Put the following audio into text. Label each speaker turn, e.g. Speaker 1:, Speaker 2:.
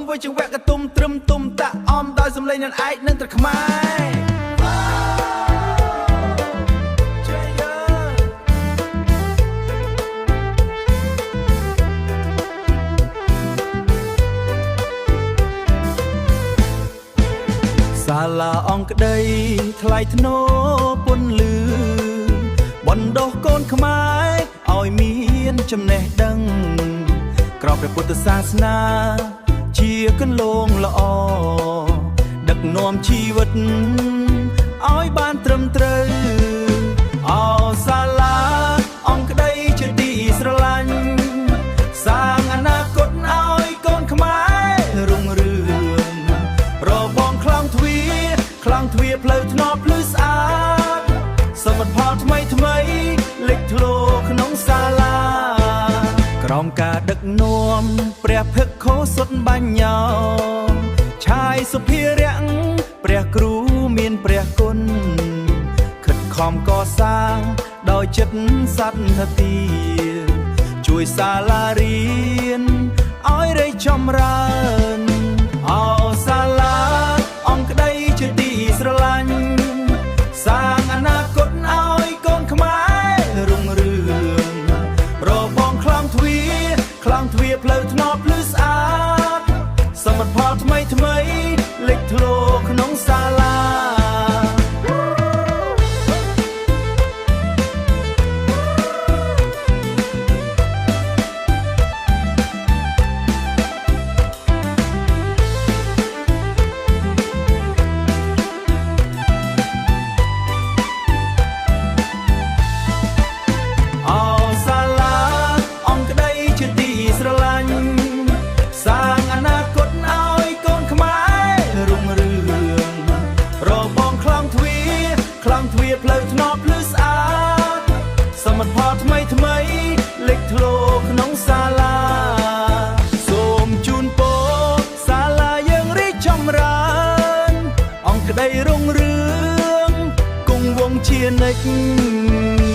Speaker 1: với chừng vẹn cả tum trâm tum tạ om đôi dùm lên nên ai nên thật maiសាឡាអង្គក្ដីថ្លៃធ្នូពន្លឺបណ្ដុះកូនខ្មែរឲ្យមានចំណេះដឹងក្របព្រះពុទ្ធសាសនាជាគន្លងល្អដឹកនាំជីវិតឲ្យបានត្រឹមត្រូវអោសាឡាអង្គក្ដីជាទីស្រឡាញ់សាងអនាគតឲ្យកូនខ្មែររុងរឿងរបងខ្លាំងទ្វាផ្លូវថ្នល់ភ្លឺស្អាតសមិទ្ធផលថ្មីលេចធ្លោក្នុងសាលាក្រោមការដឹកនាំព្រះភិក្ខុសុទ្ធបញ្ញោឆាយសុភារៈព្រះគ្រូមានព្រះគុណខិតខំកសាងដោយចិត្តសត្យទាជួយសាលារៀនឲ្យរីកចម្រើនអោសាលាអង្គក្ដីជាទីស្រឡាញ់សាងអនាគតឲ្យកូនខ្មែររុងរឿងរបងខ្លាំងទ្វាផ្លូវថ្នល់ភ្លឺស្អាតសមិទ្ធផលថ្មីលេចធ្លោក្នុងសាលាផ្លូវថ្នល់ភ្លឺស្អាតសមិទ្ធផលថ្មីលេចធ្លោក្នុងសាលាសូមជូនពរសាលាយើងរីកចម្រើនអង្គក្ដីរុងរឿងគង់វង្សជានិច្ច